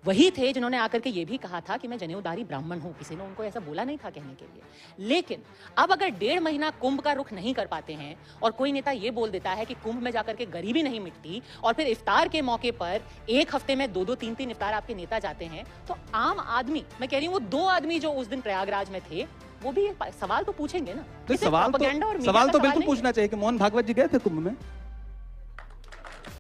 वही थे जिन्होंने आकर के ये भी कहा था कि मैं जनेऊधारी ब्राह्मण हूं। किसी ने उनको ऐसा बोला नहीं था कहने के लिए। लेकिन अब अगर 1.5 महीना कुंभ का रुख नहीं कर पाते हैं और कोई नेता ये बोल देता है कि कुंभ में जाकर के गरीबी नहीं मिटती और फिर इफ्तार के मौके पर एक हफ्ते में 2-2 3-3 इफ्तार आपके नेता जाते हैं, तो आम आदमी, मैं कह रही हूँ वो 2 आदमी जो उस दिन प्रयागराज में थे, वो भी सवाल तो पूछेंगे ना। तो सवाल तो बिल्कुल पूछना चाहिए कि मोहन भागवत जी गए थे कुंभ में।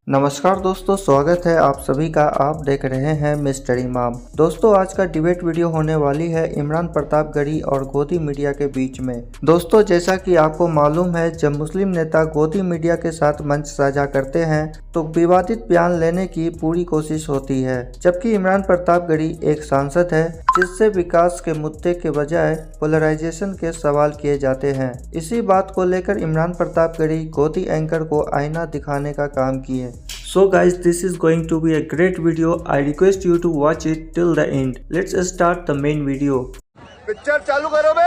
नमस्कार दोस्तों, स्वागत है आप सभी का। आप देख रहे हैं मिस्टर इमाम। दोस्तों, आज का डिबेट वीडियो होने वाली है इमरान प्रतापगढ़ी और गोदी मीडिया के बीच में। दोस्तों, जैसा कि आपको मालूम है, जब मुस्लिम नेता गोदी मीडिया के साथ मंच साझा करते हैं तो विवादित बयान लेने की पूरी कोशिश होती है, जबकि इमरान प्रतापगढ़ी एक सांसद है जिससे विकास के मुद्दे के बजाय पोलराइजेशन के सवाल किए जाते हैं। इसी बात को लेकर इमरान प्रतापगढ़ी गोदी एंकर को आईना दिखाने का काम किए। So guys, this is going to be a great video. I request you to watch it till the end. Let's start the main video. Picture चालू करो बे।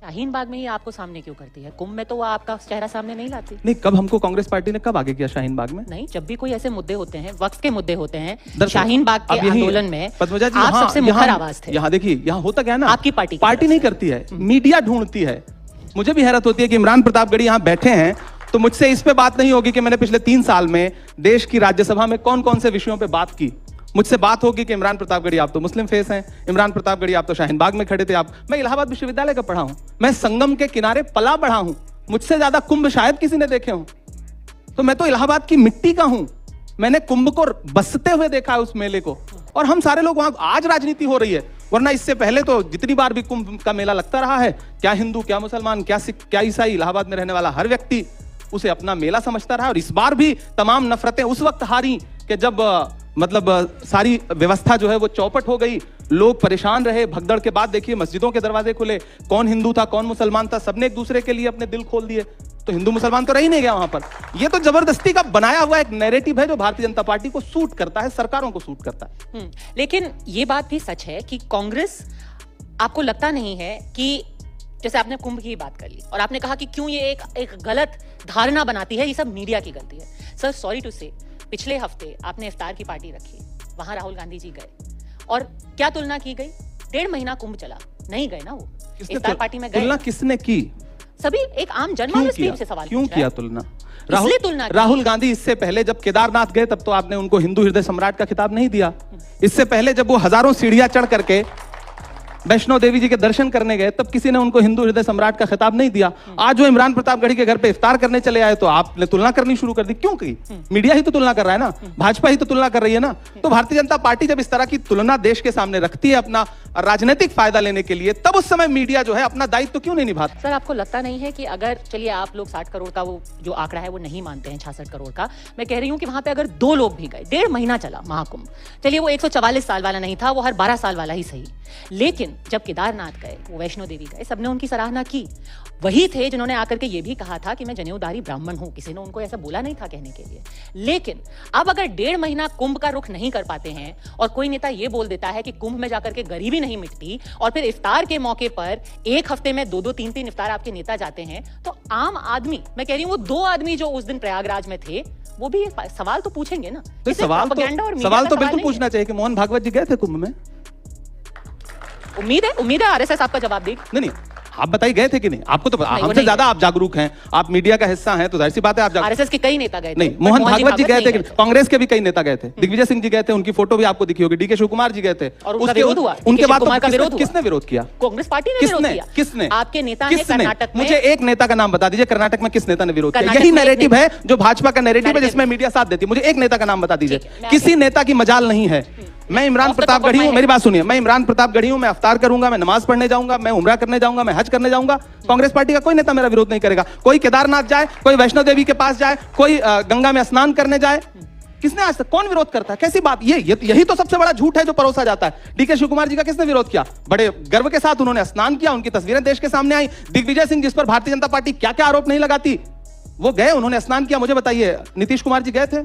शाहीन बाग में ही आपको सामने क्यों करती है? कुंभ में तो वो आपका चेहरा सामने नहीं लाती। नहीं, कब हमको कांग्रेस पार्टी ने कब आगे किया शाहीन बाग में? नहीं, जब भी कोई ऐसे मुद्दे होते हैं, वक्त के मुद्दे होते हैं, शाहीन बाग के आंदोलन में पद्मजा जी आप सबसे मुखर आवाज थे। यहाँ देखिए, यहाँ होता क्या है ना, आपकी पार्टी नहीं करती है, मीडिया ढूंढती है। मुझे भी हैरत होती है कि इमरान प्रतापगढ़ी यहाँ बैठे हैं तो मुझसे इस पे बात नहीं होगी कि मैंने पिछले 3 साल में देश की राज्यसभा में कौन कौन से विषयों पे बात की। मुझसे बात होगी कि इमरान प्रतापगढ़ी आप तो मुस्लिम फेस हैं, इमरान प्रतापगढ़ी आप तो शाहीन बाग में खड़े थे। मैं इलाहाबाद विश्वविद्यालय का पढ़ा हूं, मैं संगम के किनारे पला बढ़ा हूं, मुझसे ज्यादा कुंभ शायद किसी ने देखे हों। तो मैं तो इलाहाबाद की मिट्टी का हूं, मैंने कुंभ को बसते हुए देखा है, उस मेले को। और हम सारे लोग वहां, आज राजनीति हो रही है, वरना इससे पहले तो जितनी बार भी कुंभ का मेला लगता रहा है, क्या हिंदू, क्या मुसलमान, क्या सिख, क्या ईसाई, इलाहाबाद में रहने वाला हर व्यक्ति उसे अपना मेला समझता रहा। और इस बार भी तमाम नफरतें उस वक्त हारी कि जब सारी व्यवस्था जो है वो चौपट हो गई, लोग परेशान रहे। भगदड़ के बाद देखिए मस्जिदों के दरवाजे खुले, कौन हिंदू था कौन मुसलमान था, सबने एक दूसरे के लिए अपने दिल खोल दिए। तो हिंदू मुसलमान तो रह ही नहीं गया वहां पर। ये तो जबरदस्ती का बनाया हुआ एक नैरेटिव है जो भारतीय जनता पार्टी को सूट करता है, सरकारों को सूट करता है। लेकिन ये बात भी सच है कि कांग्रेस, आपको लगता नहीं है कि जैसे आपने कुंभ की बात कर ली और आपने कहा कि क्यों ये एक गलत धारणा बनाती है, ये सब मीडिया की गलती है। सर, सॉरी टू से, पिछले हफ्ते आपने इफ्तार की पार्टी रखी, वहां राहुल गांधी जी गए और क्या तुलना की गई? 1.5 महीना कुंभ चला, नहीं गए ना वो इफ्तार पार्टी में गए। तुलना किसने की? सभी एक आम जनमानस से सवाल क्यों किया तुलना? राहुल गांधी इससे पहले जब केदारनाथ गए तब तो आपने उनको हिंदू हृदय सम्राट का खिताब नहीं दिया। इससे पहले जब वो हजारों सीढ़ियां चढ़ करके वैष्णो देवी जी के दर्शन करने गए तब किसी ने उनको हिंदू हृदय सम्राट का खिताब नहीं दिया। आज जो इमरान प्रतापगढ़ी के घर पे इफ्तार करने चले आए तो आपने तुलना करनी शुरू कर दी। क्यों की? मीडिया ही तो तुलना कर रहा है ना, भाजपा ही तो तुलना कर रही है ना। तो भारतीय जनता पार्टी जब इस तरह की तुलना देश के सामने रखती है अपना राजनीतिक फायदा लेने के लिए, तब उस समय मीडिया जो है अपना दायित्व क्यों नहीं निभाता? सर, आपको लगता नहीं है कि अगर, चलिए आप लोग 60 करोड़ का वो जो आंकड़ा है वो नहीं मानते हैं, 66 करोड़ का, मैं कह रही हूं कि वहां पे अगर 2 लोग भी गए, 1.5 महीना चला महाकुंभ, चलिए वो 144 साल वाला नहीं था, वो हर 12 साल वाला ही सही, लेकिन जब केदारनाथ गए, वो वैष्णो देवी गए, सबने उनकी सराहना की। वही थे जिन्होंने आकर के ये भी कहा था कि मैं जनेऊधारी ब्राह्मण हूं। किसी ने उनको ऐसा बोला नहीं था कहने के लिए। लेकिन अब अगर 1.5 महीना कुंभ का रुख नहीं कर पाते हैं और कोई नेता ये बोल देता है कि कुंभ में जाकर के गरीबी नहीं मिटती और फिर इफ्तार के मौके पर एक हफ्ते में 2-2 3-3 इफ्तार आपके नेता जाते हैं, तो आम आदमी, मैं कह रही हूँ वो 2 आदमी जो उस दिन प्रयागराज में थे, वो भी सवाल तो पूछेंगे ना। सवाल तो बिल्कुल पूछना चाहिए कि मोहन भागवत जी गए थे कुंभ में। उम्मीद है आरएसएस आपका जवाब देगी। नहीं, आप बताइए गए थे कि नहीं? आपको तो हमसे ज्यादा आप जागरूक हैं, आप मीडिया का हिस्सा हैं, तो जाहिर सी बात है आप आरएसएस के कई नेता गए थे। नहीं, मोहन भागवत जी गए थे, कांग्रेस के भी कई नेता गए थे, दिग्विजय सिंह जी गए थे, उनकी फोटो भी आपको दिखी होगी, डीके शिव कुमार जी गए थे और उनका विरोध हुआ। उनके बाद किसने विरोध किया? कांग्रेस पार्टी ने विरोध किया। किसने? आपके नेता ने कर्नाटक में। मुझे एक नेता का नाम बता दीजिए, कर्नाटक में किस नेता ने विरोध किया? यही नैरेटिव है जो भाजपा का नैरेटिव है जिसमें मीडिया साथ देती है। मुझे एक नेता का नाम बता दीजिए, किसी नेता की मजाल नहीं है। मैं इमरान प्रतापगढ़ी हूं, मेरी बात सुनिए, मैं इमरान प्रतापगढ़ी हूं, मैं अफ्तार करूंगा, मैं नमाज पढ़ने जाऊंगा, मैं उम्रा करने जाऊंगा, मैं हज करने जाऊंगा। कांग्रेस पार्टी का कोई नेता मेरा विरोध नहीं करेगा। कोई केदारनाथ जाए, कोई वैष्णो देवी के पास जाए, कोई गंगा में स्नान करने जाए, किसने आज तक, कौन विरोध करता है? कैसी बात? यही तो सबसे बड़ा झूठ है जो परोसा जाता है। डीके शिव कुमार जी का किसने विरोध किया? बड़े गर्व के साथ उन्होंने स्नान किया, उनकी तस्वीरें देश के सामने आई। दिग्विजय सिंह, जिस पर भारतीय जनता पार्टी क्या क्या आरोप नहीं लगाती, वो गए, उन्होंने स्नान किया। मुझे बताइए, नीतीश कुमार जी गए थे?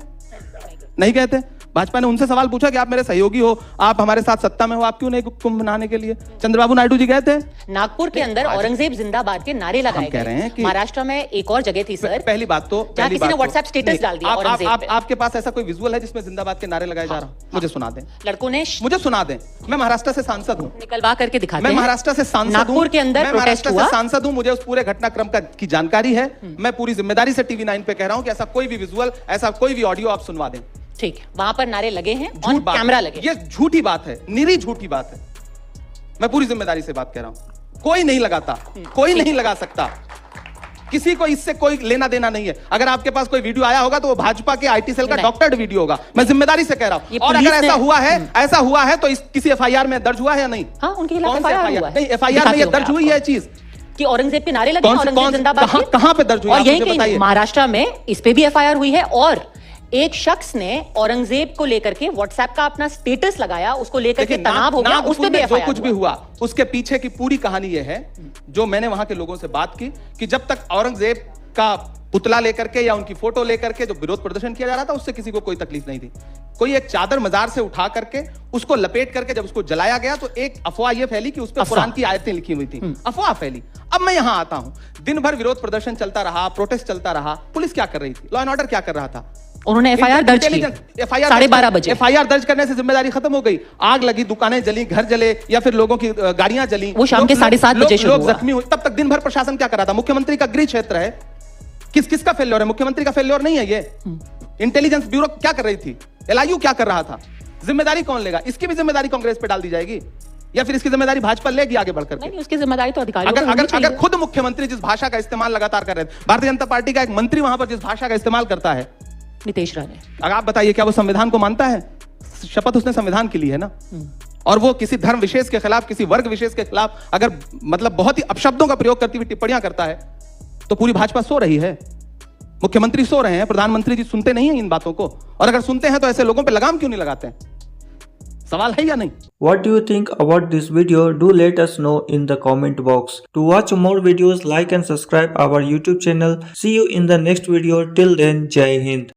नहीं गए थे। भाजपा ने उनसे सवाल पूछा कि आप मेरे सहयोगी हो, आप हमारे साथ सत्ता में हो, आप क्यों नहीं कुंभ मनाने के लिए? चंद्रबाबू नायडू जी गए थे नागपुर के अंदर, औरंगजेब जिंदाबाद के नारे लगाए कह रहे हैं गए। कि महाराष्ट्र में एक और जगह थी सर, पहली बात तो जहाँ किसी ने व्हाट्सएप स्टेटस डाल दिया औरंगजेब पे। आपके पास ऐसा कोई विजुअल है जिसमें जिंदाबाद के नारे लगाए जा रहा हूं? मुझे सुना दें, लड़कों ने मुझे सुना दें। मैं महाराष्ट्र से सांसद हूं, निकलवा करके दिखाते मैं हैं। महाराष्ट्र से सांसद हूं, नागपुर के अंदर मैं प्रोटेस्ट महाराष्ट्र हुआ। से सांसद हूं, मुझे उस पूरे घटनाक्रम की जानकारी है। मैं पूरी जिम्मेदारी से टीवी 9 पे कह रहा हूं कि ऐसा कोई भी विजुअल, ऐसा कोई भी ऑडियो आप सुनवा दें। ठीक है, वहां पर नारे लगे हैं, झूठ ऑन बात कैमरा है। लगे। ये झूठी बात है, निरी झूठी बात है। मैं पूरी जिम्मेदारी से बात कह रहा हूं, कोई नहीं लगाता, कोई नहीं लगा सकता, किसी को इससे कोई लेना देना नहीं है। अगर आपके पास कोई वीडियो आया होगा तो वो भाजपा के आईटी सेल का डॉक्टर्ड वीडियो होगा। मैं जिम्मेदारी से कह रहा हूं। और अगर ऐसा हुआ है तो किसी एफआईआर में दर्ज हुआ है या नहीं? हाँ, उनके खिलाफ एफआईआर हुआ है। नहीं, एफआईआर में ये दर्ज हुई है चीज कि औरंगजेब के नारे लगे, औरंगजेब जिंदाबाद के। कहां पे दर्ज हुई? और यही कहीं महाराष्ट्र में इस पे भी एफआईआर हुई है। और एक शख्स ने औरंगजेब को लेकर के व्हाट्सएप का अपना स्टेटस लगाया, उसको लेकर के तनाव हो गया, उस पे भी एफआईआर कुछ भी हुआ, उसके पीछे की पूरी कहानी यह है, जो मैंने वहां के लोगों से बात की, कि जब तक औरंगजेब का पुतला लेकर के या उनकी फोटो लेकर के जो विरोध प्रदर्शन किया जा रहा था, उससे किसी को कोई तकलीफ नहीं थी। कोई एक चादर मजार से उठा करके उसको लपेट करके जब उसको जलाया गया तो एक अफवाह यह फैली कि उस पर कुरान की आयतें लिखी हुई थी। अफवाह फैली। अब मैं यहां आता हूं, दिन भर विरोध प्रदर्शन चलता रहा, प्रोटेस्ट चलता रहा, पुलिस क्या कर रही थी, लॉ एंड ऑर्डर क्या कर रहा था? उन्होंने एफआईआर दर्ज की 12:30 बजे। एफआईआर दर्ज करने से जिम्मेदारी खत्म हो गई। आग लगी, दुकानें जली, घर जले, या फिर लोगों की गाड़ियां जली, वो शाम के 7:30 बजे शुरू लोग हुआ। जख्मी हुए। तब तक दिन भर प्रशासन क्या कर रहा था? मुख्यमंत्री का गृह क्षेत्र है, किसका फेल्योर है? मुख्यमंत्री का फेल्योर नहीं है ये। इंटेलिजेंस ब्यूरो क्या कर रही थी? एलआईयू क्या कर रहा था? जिम्मेदारी कौन लेगा? इसकी भी जिम्मेदारी कांग्रेस पे डाल दी जाएगी या फिर इसकी जिम्मेदारी भाजपा लेगी आगे बढ़कर के? नहीं, उसकी जिम्मेदारी तो अधिकारियों को होनी चाहिए। अगर खुद मुख्यमंत्री जिस भाषा का इस्तेमाल लगातार कर रहे थे, भारतीय जनता पार्टी का एक मंत्री वहां पर जिस भाषा का इस्तेमाल करता है, नीतीश राणे, अगर आप बताइए क्या वो संविधान को मानता है? शपथ उसने संविधान की ली है ना। और वो किसी धर्म विशेष के खिलाफ, किसी वर्ग विशेष के खिलाफ अगर मतलब बहुत ही अपशब्दों का प्रयोग करती हुई टिप्पणियां करता है तो पूरी भाजपा सो रही है, मुख्यमंत्री सो रहे हैं, प्रधानमंत्री जी सुनते नहीं है इन बातों को। और अगर सुनते हैं तो ऐसे लोगों पे लगाम क्यों नहीं लगाते हैं? सवाल है या नहीं? What do you think about this video? Do let us know in the comment box. To watch more videos, like and subscribe our YouTube channel. See you in the next video. Till then, Jai Hind.